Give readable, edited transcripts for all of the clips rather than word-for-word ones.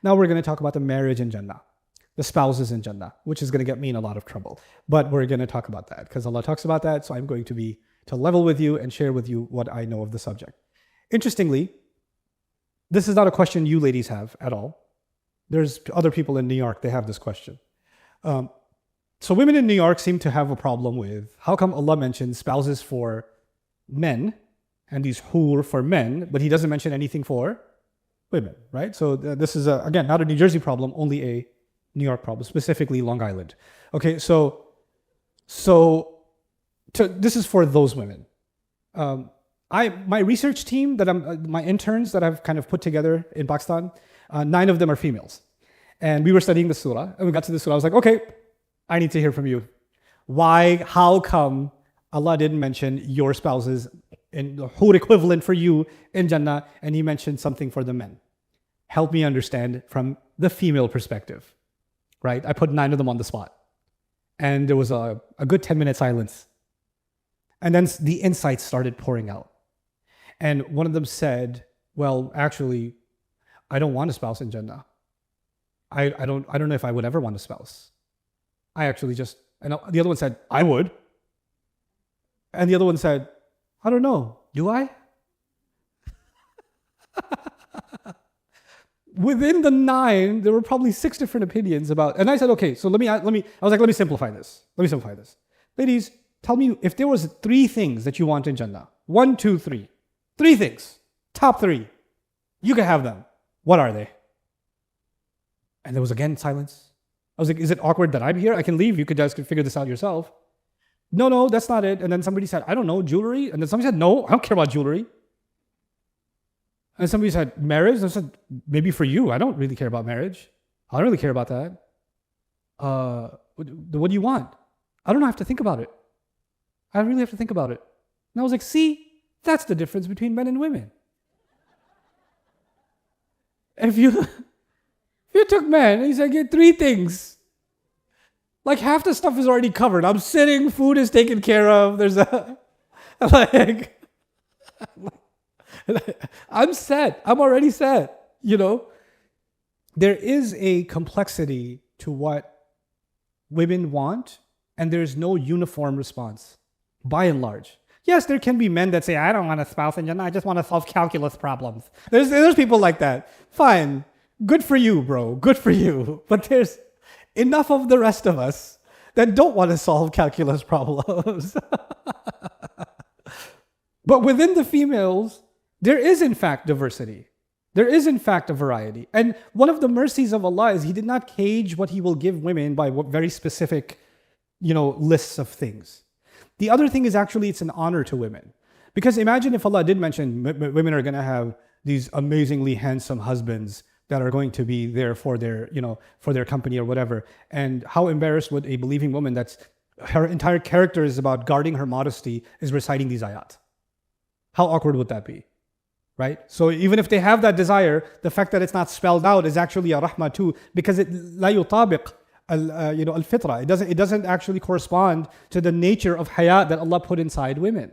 Now we're going to talk about the marriage in Jannah, the spouses in Jannah, which is going to get me in a lot of trouble. But we're going to talk about that because Allah talks about that. So I'm going to level with you and share with you what I know of the subject. Interestingly, this is not a question you ladies have at all. There's other people in New York, they have this question. So women in New York seem to have a problem with how come Allah mentions spouses for men and these hur for men, but He doesn't mention anything for women, right? So this is, again, not a New Jersey problem, only a New York problem, specifically Long Island. Okay, so this is for those women. My research team my interns that I've kind of put together in Pakistan, 9 of them are females. And we were studying the surah, and we got to the surah. I was like, okay, I need to hear from you. How come Allah didn't mention your spouses in the hur equivalent for you in Jannah, and He mentioned something for the men? Help me understand from the female perspective, right? I put 9 of them on the spot. And there was a good 10-minute silence. And then the insights started pouring out. And one of them said, well, actually, I don't want a spouse in Jannah. I don't know if I would ever want a spouse. And the other one said, I would. And the other one said, I don't know, do I? Within the 9, there were probably 6 different opinions about, and I said, okay, so let me simplify this. Ladies, tell me if there was 3 things that you want in Jannah. 1, 2, 3. 3 things. Top 3. You can have them. What are they? And there was again silence. I was like, is it awkward that I'm here? I can leave. You guys can figure this out yourself. No, that's not it. And then somebody said, I don't know, jewelry. And then somebody said, no, I don't care about jewelry. And somebody said, marriage. I said, maybe for you. I don't really care about marriage. I don't really care about that. What do you want? I don't have to think about it. I really have to think about it. And I was like, see, that's the difference between men and women. If you took men and you said, get 3 things, like half the stuff is already covered. I'm sitting, food is taken care of. I'm set. I'm already set, There is a complexity to what women want, and there's no uniform response, by and large. Yes, there can be men that say, I don't want a spouse in Jannah, I just want to solve calculus problems. There's people like that. Fine. Good for you, bro. Good for you. But there's enough of the rest of us that don't want to solve calculus problems. But within the females, there is in fact diversity. There is in fact a variety. And one of the mercies of Allah is He did not cage what He will give women by what very specific, lists of things. The other thing is actually it's an honor to women. Because imagine if Allah did mention women are going to have these amazingly handsome husbands that are going to be there for their, for their company or whatever. And how embarrassed would a believing woman that's her entire character is about guarding her modesty is reciting these ayat? How awkward would that be? Right? So even if they have that desire, the fact that it's not spelled out is actually a rahmah too, because it la yutabiq al-fitra. It doesn't actually correspond to the nature of haya that Allah put inside women.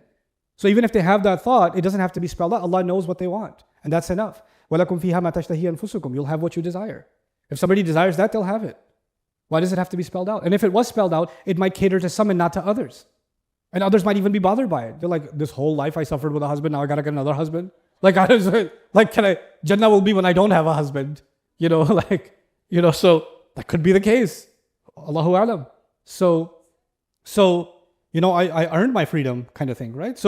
So even if they have that thought, it doesn't have to be spelled out. Allah knows what they want, and that's enough. وَلَكُمْ فِيهَا مَا تَشْتَهِي أَنفُسُكُمْ. You'll have what you desire. If somebody desires that, they'll have it. Why does it have to be spelled out? And if it was spelled out, it might cater to some and not to others. And others might even be bothered by it. They're like, this whole life I suffered with a husband, now I gotta get another husband. Jannah will be when I don't have a husband. So that could be the case. Allahu A'lam. So I earned my freedom kind of thing, right?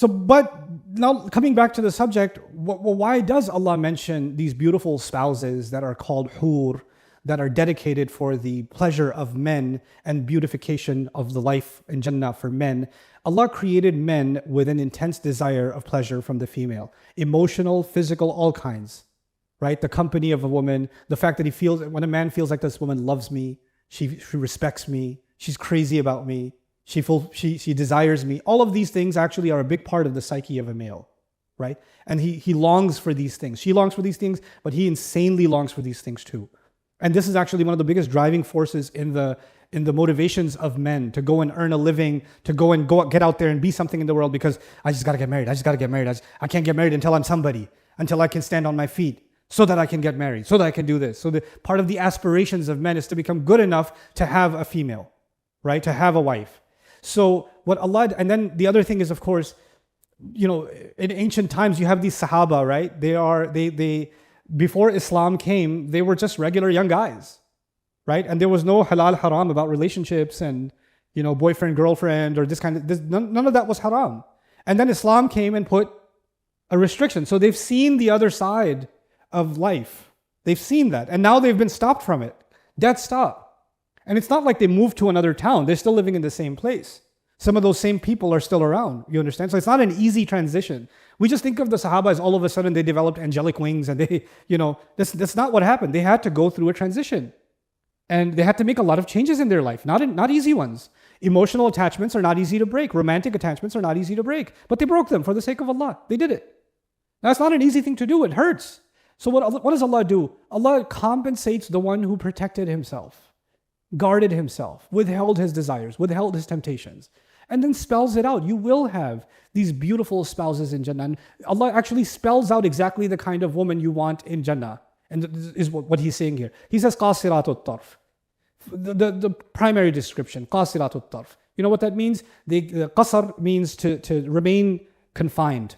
But now coming back to the subject, why does Allah mention these beautiful spouses that are called hur, that are dedicated for the pleasure of men and beautification of the life in Jannah for men? Allah created men with an intense desire of pleasure from the female, emotional, physical, all kinds, right? The company of a woman, the fact that when a man feels like this woman loves me, she respects me, she's crazy about me, she desires me. All of these things actually are a big part of the psyche of a male, right? And he longs for these things. She longs for these things, but he insanely longs for these things too. And this is actually one of the biggest driving forces in the motivations of men to go and earn a living, to get out there and be something in the world, because I just got to get married. I can't get married until I'm somebody, until I can stand on my feet. so that I can get married, so that I can do this. So the part of the aspirations of men is to become good enough to have a female, right? To have a wife. So what Allah, and then the other thing is, of course, in ancient times you have these Sahaba, right? They before Islam came, they were just regular young guys, right? And there was no halal haram about relationships and boyfriend girlfriend or none of that was haram. And then Islam came and put a restriction. So they've seen the other side of life. They've seen that. And now they've been stopped from it. Dead stop. And it's not like they moved to another town. They're still living in the same place. Some of those same people are still around. You understand? So it's not an easy transition. We just think of the Sahaba as all of a sudden they developed angelic wings and that's not what happened. They had to go through a transition. And they had to make a lot of changes in their life. Not easy ones. Emotional attachments are not easy to break. Romantic attachments are not easy to break. But they broke them for the sake of Allah. They did it. Now, it's not an easy thing to do. It hurts. So what does Allah do? Allah compensates the one who protected himself, guarded himself, withheld his desires, withheld his temptations, and then spells it out. You will have these beautiful spouses in Jannah. And Allah actually spells out exactly the kind of woman you want in Jannah. And this is what he's saying here. He says, qasiratut tarf. The primary description, qasiratut tarf. You know what that means? The qasar means to remain confined.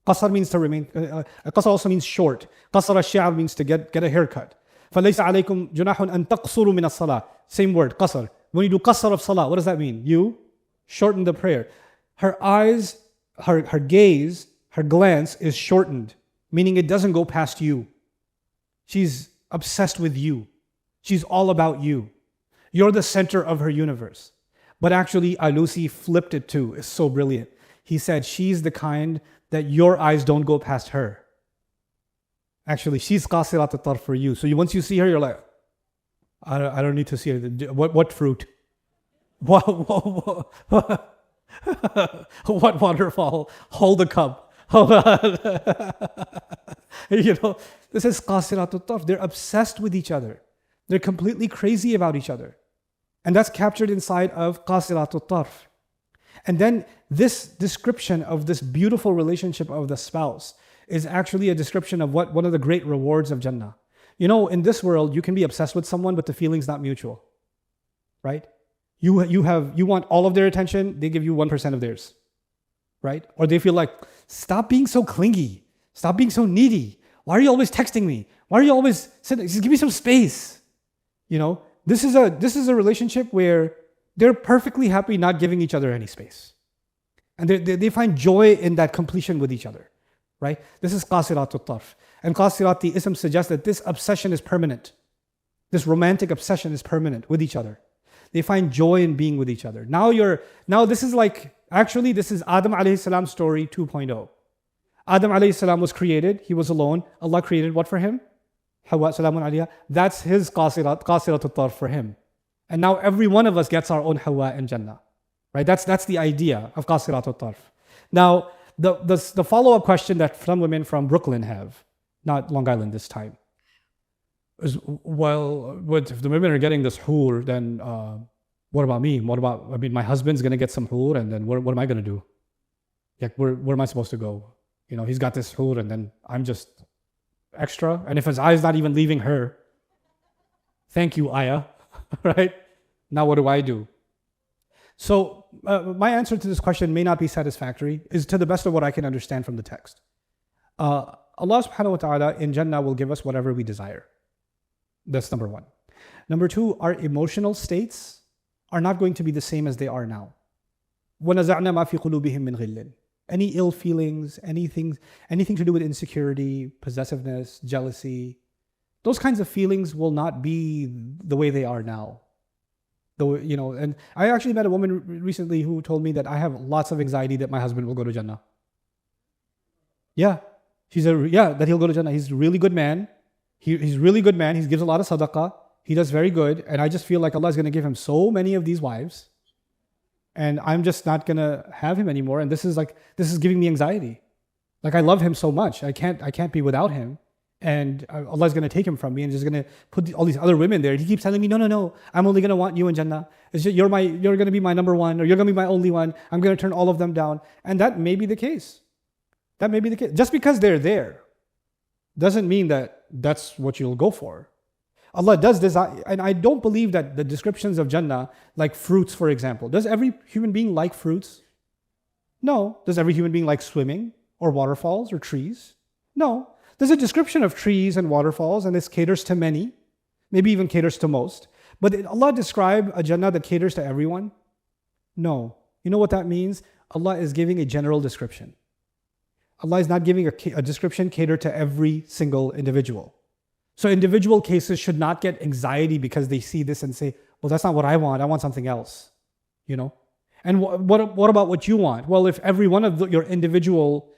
Qasar means to remain, qasar also means short. Qasar al-shi'ar means to get a haircut. فَلَيْسَ عَلَيْكُمْ جُنَاحٌ أَن تَقْصُرُوا مِنَ الصَّلَاةِ. Same word, qasar. When you do qasar of salah, what does that mean? You shorten the prayer. Her eyes, her gaze, her glance is shortened, meaning it doesn't go past you. She's obsessed with you. She's all about you. You're the center of her universe. But actually, Alusi flipped it too. It's so brilliant. He said, she's the kind that your eyes don't go past her. Actually, she's qasirat al-tarf for you. So once you see her, you're like, I don't need to see her. What fruit? What waterfall? Hold the cup. Hold on. This is qasirat al-tarf. They're obsessed with each other. They're completely crazy about each other. And that's captured inside of qasirat al-tarf. And then this description of this beautiful relationship of the spouse is actually a description of one of the great rewards of Jannah. In this world, you can be obsessed with someone, but the feeling's not mutual. Right? You want all of their attention, they give you 1% of theirs. Right? Or they feel like, stop being so clingy. Stop being so needy. Why are you always texting me? Why are you always sitting? Just give me some space. This is a relationship where they're perfectly happy not giving each other any space. And they find joy in that completion with each other. Right? This is qasiratul tarf. And qasirat, the ism suggests that this obsession is permanent. This romantic obsession is permanent with each other. They find joy in being with each other. Now this is Adam alayhi salam's story 2.0. Adam alayhi salam was created. He was alone. Allah created what for him? Hawa salamun alayha. That's his qasiratul tarf for him. And now every one of us gets our own Hawa in Jannah. Right? That's the idea of qasiratul tarf. Now, the follow-up question that some women from Brooklyn have, not Long Island this time, is, well, if the women are getting this hur, then what about me? My husband's going to get some hur, and then what am I going to do? Like, where am I supposed to go? He's got this hur, and then I'm just extra. And if his eye's not even leaving her, thank you, Ayah. Right? Now what do I do? So my answer to this question may not be satisfactory, is to the best of what I can understand from the text. Allah subhanahu wa ta'ala in Jannah will give us whatever we desire. That's number one. Number two, our emotional states are not going to be the same as they are now. وَنَزَعْنَا مَا فِي قُلُوبِهِم مِّن غِلٍّ. Any ill feelings, anything to do with insecurity, possessiveness, jealousy, those kinds of feelings will not be the way they are now. And I actually met a woman recently who told me that I have lots of anxiety that my husband will go to Jannah. Yeah. That he'll go to Jannah. He's a really good man. He's a really good man. He gives a lot of sadaqah. He does very good. And I just feel like Allah is going to give him so many of these wives. And I'm just not going to have him anymore. And this is giving me anxiety. Like, I love him so much. I can't be without him. And Allah is going to take him from me and just going to put all these other women there. And he keeps telling me, no, I'm only going to want you in Jannah. It's just, you're going to be my number one, or you're going to be my only one. I'm going to turn all of them down. And that may be the case. That may be the case. Just because they're there doesn't mean that that's what you'll go for. Allah does design, and I don't believe that the descriptions of Jannah, like fruits, for example, does every human being like fruits? No. Does every human being like swimming or waterfalls or trees? No. There's a description of trees and waterfalls, and this caters to many, maybe even caters to most. But did Allah describe a Jannah that caters to everyone? No. You know what that means? Allah is giving a general description. Allah is not giving a description catered to every single individual. So individual cases should not get anxiety because they see this and say, well, that's not what I want something else. You know? And what about what you want? Well, if every one of your individual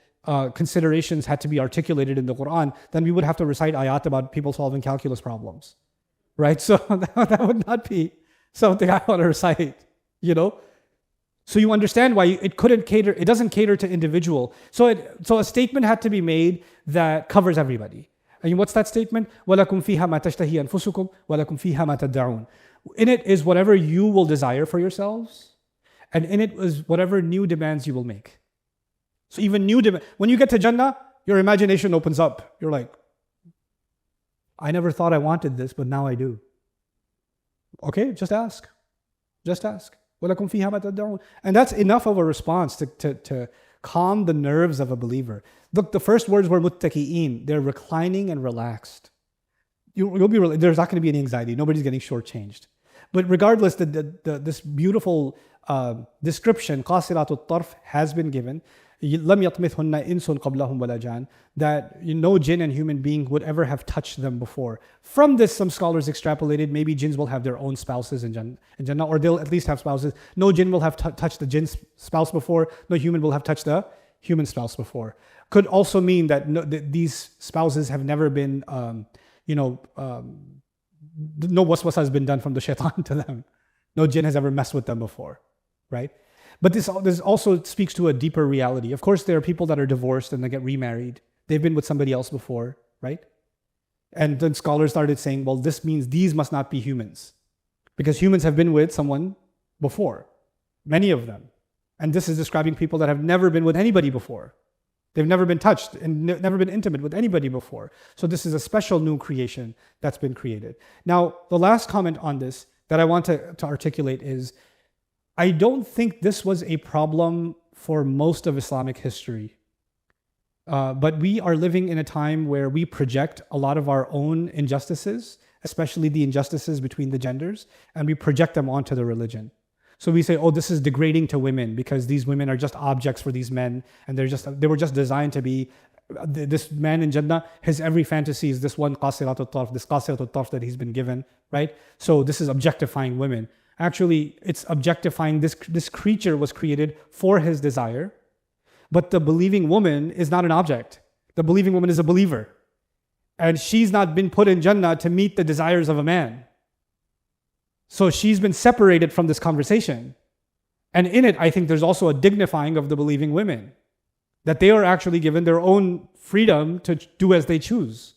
considerations had to be articulated in the Quran, then we would have to recite ayat about people solving calculus problems. Right? So that would not be something I want to recite. You know? So you understand why it doesn't cater to individual. So a statement had to be made that covers everybody. And what's that statement? وَلَكُمْ فِيهَا مَا تَشْتَهِي أَنفُسُكُمْ وَلَكُمْ فِيهَا مَا تَدَّعُونَ. In it is whatever you will desire for yourselves, and in it is whatever new demands you will make. So even new demand, when you get to Jannah, your imagination opens up. You're like, I never thought I wanted this, but now I do. Okay, just ask. Just ask. وَلَكُمْ فِيهَا مَا تَدَّعُونَ. And that's enough of a response to calm the nerves of a believer. Look, the first words were muttaki'een. They're reclining and relaxed. There's not going to be any anxiety. Nobody's getting shortchanged. But regardless, this beautiful description, قَاصِرَاتُ الطَّرْفِ, has been given. لَمْ يَطْمِثْهُنَّ إِنسٌ قَبْلَهُمْ وَلَا جَانٌ. That no jinn and human being would ever have touched them before. From this, some scholars extrapolated, maybe jinns will have their own spouses in Jannah, or they'll at least have spouses. No jinn will have touched the jinn's spouse before. No human will have touched the human spouse before. Could also mean that these spouses have never been, no waswasa has been done from the shaitan to them. No jinn has ever messed with them before, right? But this also speaks to a deeper reality. Of course, there are people that are divorced and they get remarried. They've been with somebody else before, right? And then scholars started saying, well, this means these must not be humans. Because humans have been with someone before, many of them. And this is describing people that have never been with anybody before. They've never been touched and never been intimate with anybody before. So this is a special new creation that's been created. Now, the last comment on this that I want to articulate is, I don't think this was a problem for most of Islamic history. But we are living in a time where we project a lot of our own injustices, especially the injustices between the genders, and we project them onto the religion. So we say, oh, this is degrading to women because these women are just objects for these men, and they were just designed to be, this man in Jannah, his every fantasy is this one qasiratul tarf that he's been given, right? So this is objectifying women. Actually, it's objectifying this creature was created for his desire, but the believing woman is not an object. The believing woman is a believer. And she's not been put in Jannah to meet the desires of a man. So she's been separated from this conversation. And in it, I think there's also a dignifying of the believing women, that they are actually given their own freedom to do as they choose.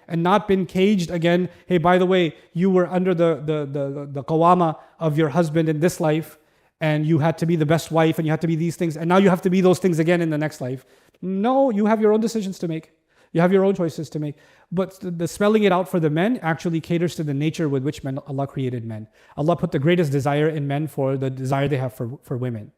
And not been caged again. Hey, by the way, you were under the qawama of your husband in this life, and you had to be the best wife, and you had to be these things, and now you have to be those things again in the next life. No, you have your own decisions to make. You have your own choices to make. But the spelling it out for the men actually caters to the nature with which Allah created men. Allah put the greatest desire in men for the desire they have for women.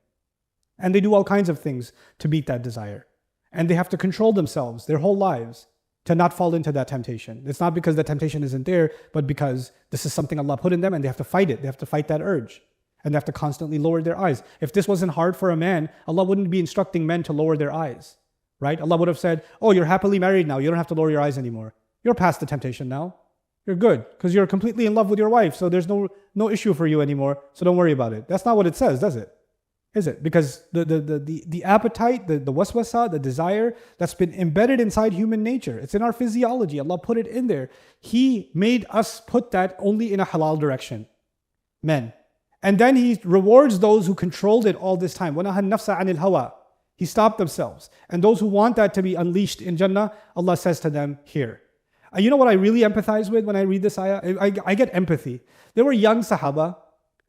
And they do all kinds of things to meet that desire. And they have to control themselves their whole lives to not fall into that temptation. It's not because the temptation isn't there, but because this is something Allah put in them and they have to fight it. They have to fight that urge. And they have to constantly lower their eyes. If this wasn't hard for a man, Allah wouldn't be instructing men to lower their eyes, right? Allah would have said, oh, you're happily married now. You don't have to lower your eyes anymore. You're past the temptation now. You're good because you're completely in love with your wife. So there's no issue for you anymore. So don't worry about it. That's not what it says, does it? Is it? Because the appetite, the waswasa, the desire that's been embedded inside human nature. It's in our physiology. Allah put it in there. He made us put that only in a halal direction. Men. And then He rewards those who controlled it all this time. وَنَهَا النَّفْسَ عَنِ الْهَوَىٰ. He stopped themselves. And those who want that to be unleashed in Jannah, Allah says to them, here. You know what I really empathize with when I read this ayah? I get empathy. There were young Sahaba,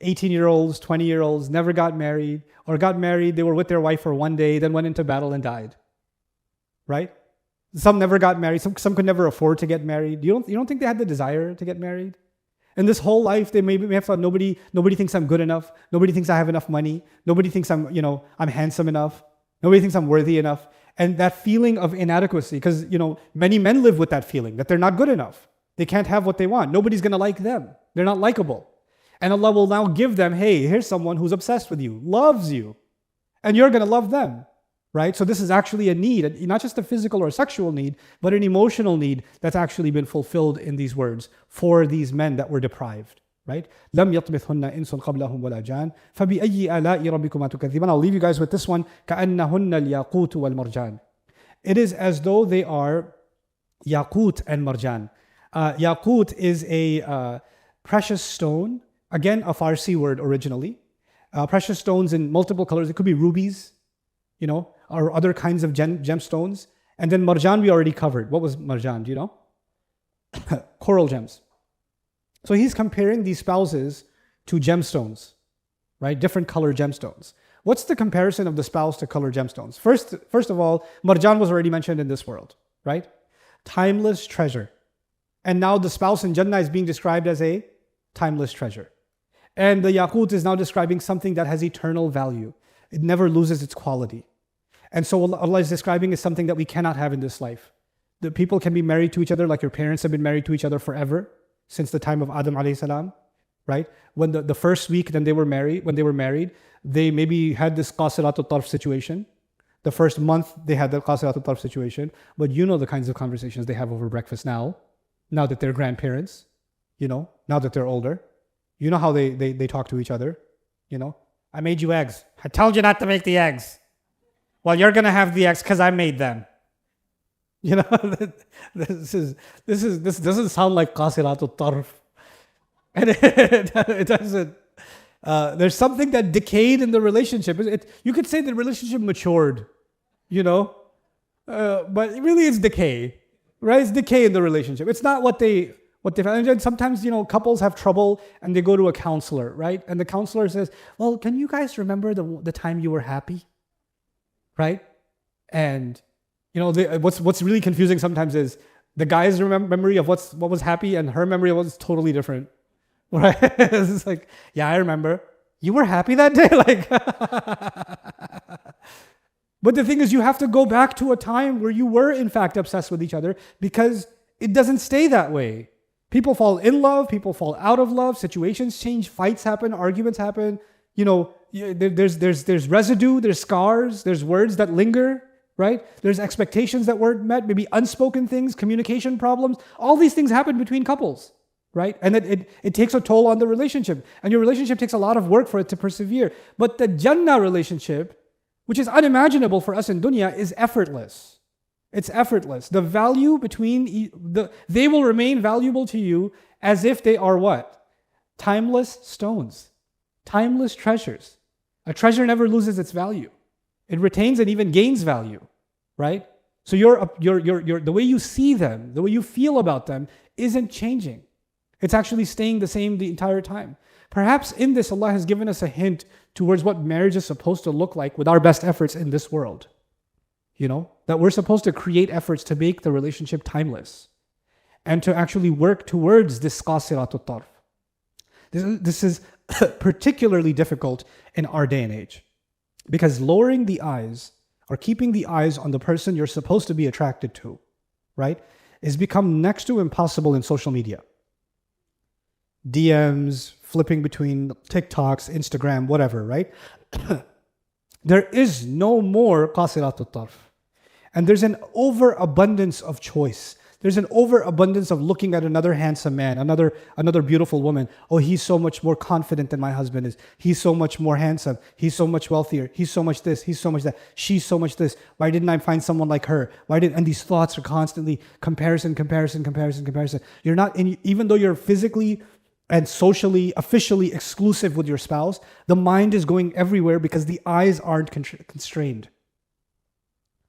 18-year-olds, 20-year-olds, never got married, or got married, they were with their wife for one day, then went into battle and died. Right? Some never got married. Some could never afford to get married. You don't think they had the desire to get married? And this whole life, they may have thought nobody thinks I'm good enough. Nobody thinks I have enough money. Nobody thinks I'm handsome enough. Nobody thinks I'm worthy enough. And that feeling of inadequacy, because many men live with that feeling that they're not good enough. They can't have what they want. Nobody's gonna like them. They're not likable. And Allah will now give them, hey, here's someone who's obsessed with you, loves you, and you're gonna love them. Right? So this is actually a need, not just a physical or sexual need, but an emotional need that's actually been fulfilled in these words for these men that were deprived. Right? لم يطمثهن إنس قبلهم ولا جان فبأي آلاء ربكما تكذبان. I'll leave you guys with this one. كأنهن الياقوت والمرجان. It is as though they are yaqut and marjan. Yaqut is a precious stone. Again, a Farsi word originally. Precious stones in multiple colors. It could be rubies, or other kinds of gemstones. And then marjan we already covered. What was marjan? Do you know? Coral gems. So he's comparing these spouses to gemstones, right? Different color gemstones. What's the comparison of the spouse to color gemstones? First of all, marjan was already mentioned in this world, right? Timeless treasure. And now the spouse in Jannah is being described as a timeless treasure. And the yaqut is now describing something that has eternal value. It never loses its quality. And so Allah is describing as something that we cannot have in this life. The people can be married to each other like your parents have been married to each other forever, since the time of Adam alayhi salam, right? When the first week when they were married, they maybe had this qasiratul tarf situation. The first month they had the qasiratul tarf situation. But the kinds of conversations they have over breakfast now that they're grandparents, now that they're older. You know how they talk to each other, I made you eggs. I told you not to make the eggs. Well, you're gonna have the eggs because I made them. This doesn't sound like qasiratul tarf. And it doesn't. There's something that decayed in the relationship. You could say the relationship matured, but really it's decay, right? It's decay in the relationship. It's not what they found. And sometimes, couples have trouble and they go to a counselor, right? And the counselor says, well, can you guys remember the time you were happy? Right? And what's really confusing sometimes is the guy's memory of what was happy and her memory of what's totally different. Right? It's like, yeah, I remember. You were happy that day? But the thing is, you have to go back to a time where you were in fact obsessed with each other, because it doesn't stay that way. People fall in love, people fall out of love, situations change, fights happen, arguments happen. There's residue, there's scars, there's words that linger, right? There's expectations that weren't met, maybe unspoken things, communication problems. All these things happen between couples, right? And it takes a toll on the relationship. And your relationship takes a lot of work for it to persevere. But the Jannah relationship, which is unimaginable for us in dunya, is effortless. It's effortless. The value they will remain valuable to you as if they are what? Timeless stones. Timeless treasures. A treasure never loses its value. It retains and even gains value, right? So the way you see them, the way you feel about them isn't changing. It's actually staying the same the entire time. Perhaps in this, Allah has given us a hint towards what marriage is supposed to look like with our best efforts in this world. That we're supposed to create efforts to make the relationship timeless and to actually work towards this qasiratul tarf. This is particularly difficult in our day and age, because lowering the eyes or keeping the eyes on the person you're supposed to be attracted to, right, has become next to impossible in social media. DMs, flipping between TikToks, Instagram, whatever, right? There is no more qasiratul tarf. And there's an overabundance of choice. There's an overabundance of looking at another handsome man, another beautiful woman. Oh, he's so much more confident than my husband is. He's so much more handsome. He's so much wealthier. He's so much this. He's so much that. She's so much this. Why didn't I find someone like her? And these thoughts are constantly comparison. You're not even though you're physically and socially, officially exclusive with your spouse, the mind is going everywhere because the eyes aren't constrained.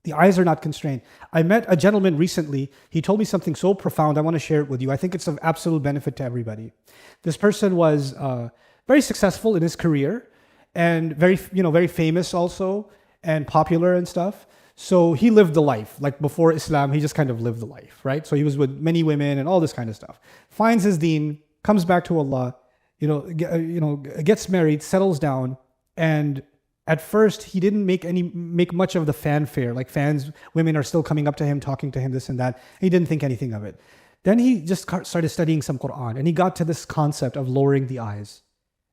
The eyes are not constrained. I met a gentleman recently. He told me something so profound. I want to share it with you. I think it's of absolute benefit to everybody. This person was very successful in his career and very famous also and popular and stuff. So he lived the life. Like before Islam, he just kind of lived the life, right? So he was with many women and all this kind of stuff. Finds his deen, comes back to Allah, gets married, settles down, and at first he didn't make much of the fanfare. Like women are still coming up to him, talking to him, this and that. He didn't think anything of it. Then he just started studying some Quran, and he got to this concept of lowering the eyes.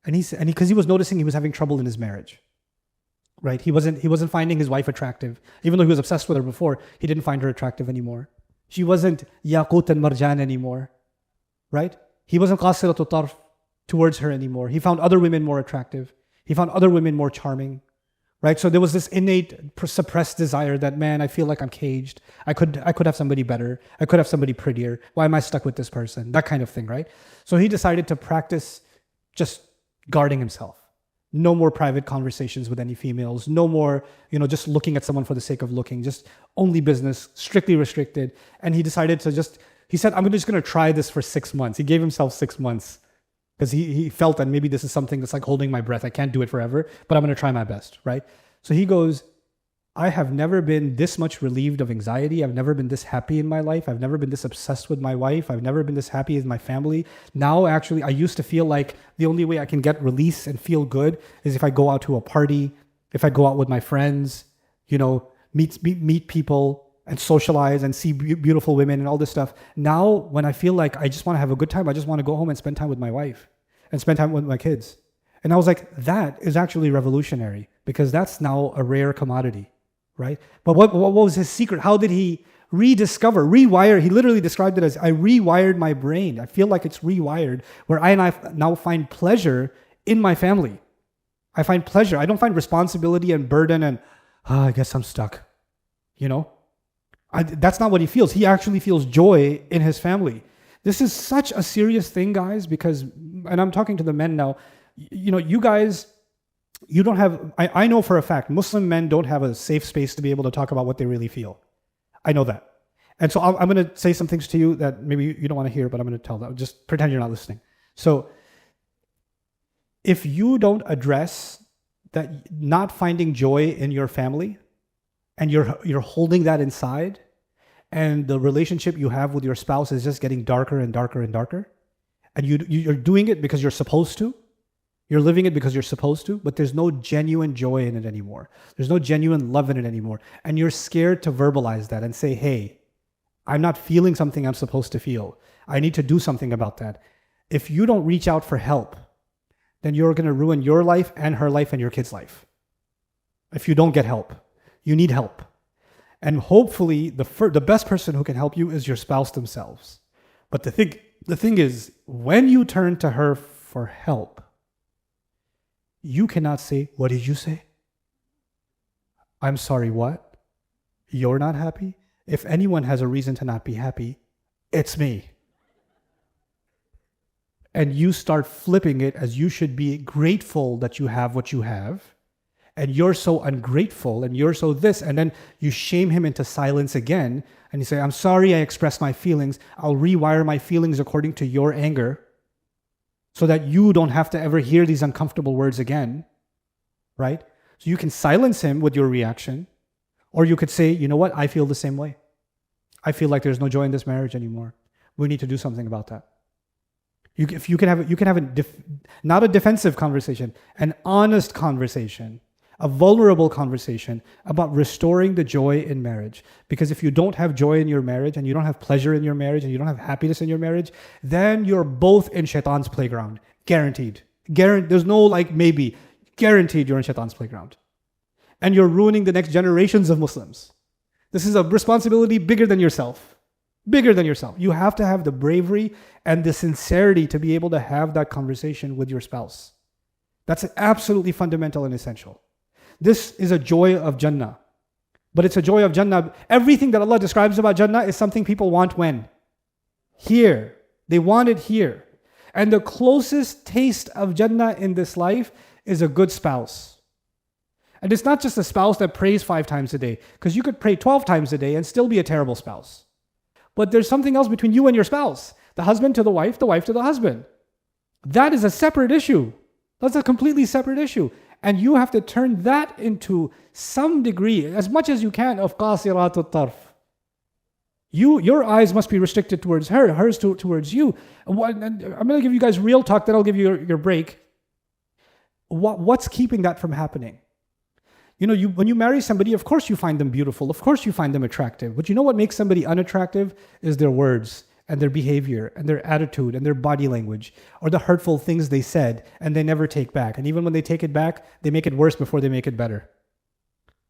And because he was noticing he was having trouble in his marriage, right? He wasn't finding his wife attractive, even though he was obsessed with her before. He didn't find her attractive anymore. She wasn't yaqut and marjan anymore, right? He wasn't qasiratul tarf towards her anymore. He found other women more attractive. He found other women more charming, right? So there was this innate suppressed desire that, man, I feel like I'm caged. I could have somebody better. I could have somebody prettier. Why am I stuck with this person? That kind of thing, right? So he decided to practice just guarding himself. No more private conversations with any females. No more, just looking at someone for the sake of looking. Just only business, strictly restricted. And he decided he said, I'm just going to try this for 6 months. He gave himself 6 months because he felt that maybe this is something that's like holding my breath. I can't do it forever, but I'm going to try my best, right? So he goes, I have never been this much relieved of anxiety. I've never been this happy in my life. I've never been this obsessed with my wife. I've never been this happy with my family. Now, actually, I used to feel like the only way I can get release and feel good is if I go out to a party, if I go out with my friends, meet people and socialize and see beautiful women and all this stuff. Now, when I feel like I just want to have a good time, I just want to go home and spend time with my wife and spend time with my kids. And I was like, that is actually revolutionary because that's now a rare commodity. Right? But what was his secret? How did he rewire? He literally described it as, I rewired my brain. I feel like it's rewired where I now find pleasure in my family. I find pleasure. I don't find responsibility and burden and, I guess I'm stuck. That's not what he feels. He actually feels joy in his family. This is such a serious thing, guys, because, and I'm talking to the men now, you guys, you don't have, I know for a fact, Muslim men don't have a safe space to be able to talk about what they really feel. I know that. And so I'm going to say some things to you that maybe you don't want to hear, but I'm going to tell them. Just pretend you're not listening. So if you don't address that not finding joy in your family and you're holding that inside and the relationship you have with your spouse is just getting darker and darker and darker and you're doing it because you're supposed to, you're living it because you're supposed to, but there's no genuine joy in it anymore. There's no genuine love in it anymore. And you're scared to verbalize that and say, hey, I'm not feeling something I'm supposed to feel. I need to do something about that. If you don't reach out for help, then you're going to ruin your life and her life and your kid's life. If you don't get help, you need help. And hopefully the best person who can help you is your spouse themselves. But the thing is, when you turn to her for help, you cannot say, what did you say? I'm sorry, what? You're not happy? If anyone has a reason to not be happy, it's me. And you start flipping it as you should be grateful that you have what you have. And you're so ungrateful and you're so this. And then you shame him into silence again. And you say, I'm sorry I expressed my feelings. I'll rewire my feelings according to your anger, so that you don't have to ever hear these uncomfortable words again, right? So you can silence him with your reaction, or you could say, you know what? I feel the same way. I feel like there's no joy in this marriage anymore. We need to do something about that. You can have not a defensive conversation, an honest conversation, a vulnerable conversation about restoring the joy in marriage. Because if you don't have joy in your marriage and you don't have pleasure in your marriage and you don't have happiness in your marriage, then you're both in shaitan's playground. Guaranteed. There's no maybe. Guaranteed you're in shaitan's playground. And you're ruining the next generations of Muslims. This is a responsibility bigger than yourself. Bigger than yourself. You have to have the bravery and the sincerity to be able to have that conversation with your spouse. That's absolutely fundamental and essential. This is a joy of Jannah. But it's a joy of Jannah. Everything that Allah describes about Jannah is something people want when? Here. They want it here. And the closest taste of Jannah in this life is a good spouse. And it's not just a spouse that prays 5 times a day, because you could pray 12 times a day and still be a terrible spouse. But there's something else between you and your spouse. The husband to the wife to the husband. That is a separate issue. That's a completely separate issue. And you have to turn that into some degree, as much as you can, of qasiratut tarf. Your eyes must be restricted towards her, hers towards you. I'm going to give you guys real talk, then I'll give you your break. What's keeping that from happening? When you marry somebody, of course you find them beautiful. Of course you find them attractive. But you know what makes somebody unattractive? Is their words and their behavior and their attitude and their body language, or the hurtful things they said and they never take back. And even when they take it back, they make it worse before they make it better.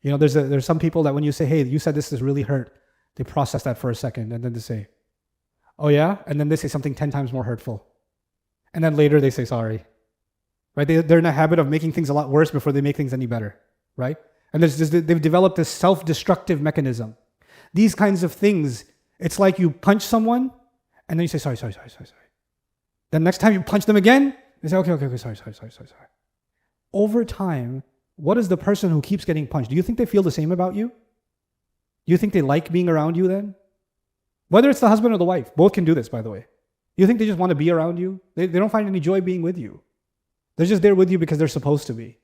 There's some people that when you say, hey, you said this really hurt, they process that for a second and then they say, oh yeah? And then they say something 10 times more hurtful. And then later they say sorry. Right? They're in a habit of making things a lot worse before they make things any better. Right? And they've developed this self-destructive mechanism. These kinds of things, it's like you punch someone and then you say, sorry. Then next time you punch them again, they say, okay, sorry. Over time, what is the person who keeps getting punched? Do you think they feel the same about you? Do you think they like being around you then? Whether it's the husband or the wife, both can do this, by the way. You think they just want to be around you? They don't find any joy being with you. They're just there with you because they're supposed to be,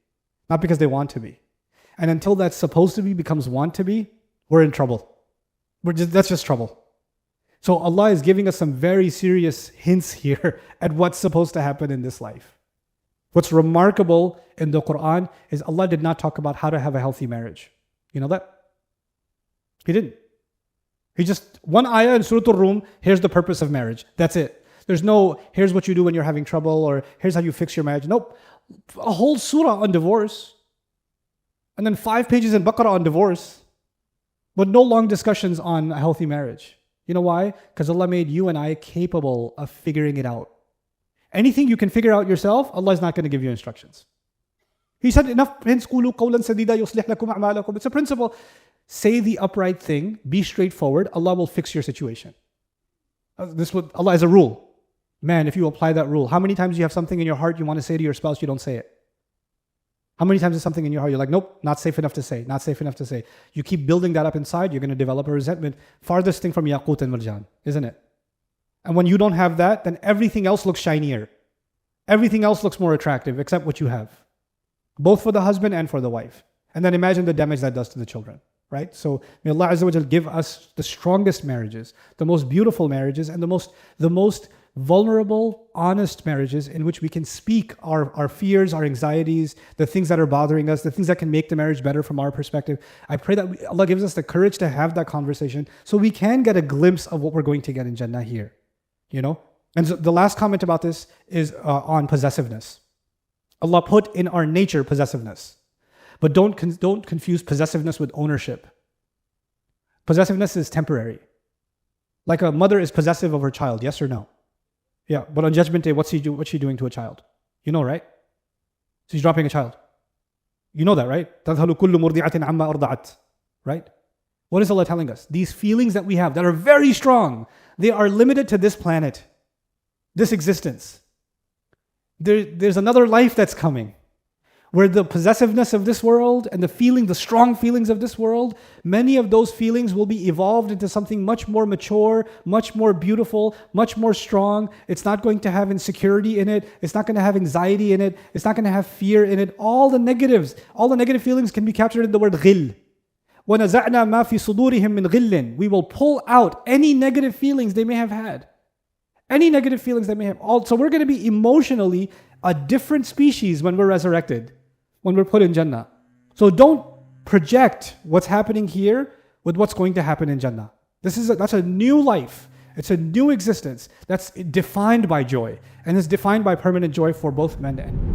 not because they want to be. And until that supposed to be becomes want to be, we're in trouble. That's just trouble. So Allah is giving us some very serious hints here at what's supposed to happen in this life. What's remarkable in the Quran is Allah did not talk about how to have a healthy marriage. You know that? He didn't. He just, one ayah in Surah Al-Rum, here's the purpose of marriage. That's it. There's no, here's what you do when you're having trouble, or here's how you fix your marriage. Nope. A whole surah on divorce. And then 5 pages in Baqarah on divorce. But no long discussions on a healthy marriage. You know why? Because Allah made you and I capable of figuring it out. Anything you can figure out yourself, Allah is not going to give you instructions. He said, enough. It's a principle. Say the upright thing, be straightforward, Allah will fix your situation. Allah is a rule. Man, if you apply that rule, how many times you have something in your heart you want to say to your spouse, you don't say it? How many times is something in your heart, you're like, nope, not safe enough to say, not safe enough to say. You keep building that up inside, you're going to develop a resentment. Farthest thing from Yaqut and Marjan, isn't it? And when you don't have that, then everything else looks shinier. Everything else looks more attractive, except what you have. Both for the husband and for the wife. And then imagine the damage that does to the children. Right? So may Allah Azza wa Jal give us the strongest marriages, the most beautiful marriages, and the most vulnerable, honest marriages in which we can speak our fears, our anxieties, the things that are bothering us, the things that can make the marriage better from our perspective. I pray that Allah gives us the courage to have that conversation so we can get a glimpse of what we're going to get in Jannah here. And so the last comment about this is on possessiveness. Allah put in our nature possessiveness. But don't confuse possessiveness with ownership. Possessiveness is temporary. Like a mother is possessive of her child, yes or no? Yeah, but on Judgment Day, what's she doing to a child? You know, right? She's dropping a child. You know that, right? تَذْهَلُ كُلُّ مُرْضِعَةٍ عَمَّا أَرْضَعَتْ. Right? What is Allah telling us? These feelings that we have that are very strong, they are limited to this planet, this existence. There's another life that's coming, where the possessiveness of this world and the strong feelings of this world, many of those feelings will be evolved into something much more mature, much more beautiful, much more strong. It's not going to have insecurity in it. It's not going to have anxiety in it. It's not going to have fear in it. All the negative feelings can be captured in the word ghil. وَنَزَعْنَا مَا فِي صُدُورِهِم مِّن غِلٍّ. We will pull out any negative feelings they may have had. Any negative feelings they may have. So we're going to be emotionally a different species when we're resurrected, when we're put in Jannah. So don't project what's happening here with what's going to happen in Jannah. That's a new life. It's a new existence that's defined by joy, and it's defined by permanent joy for both men and women.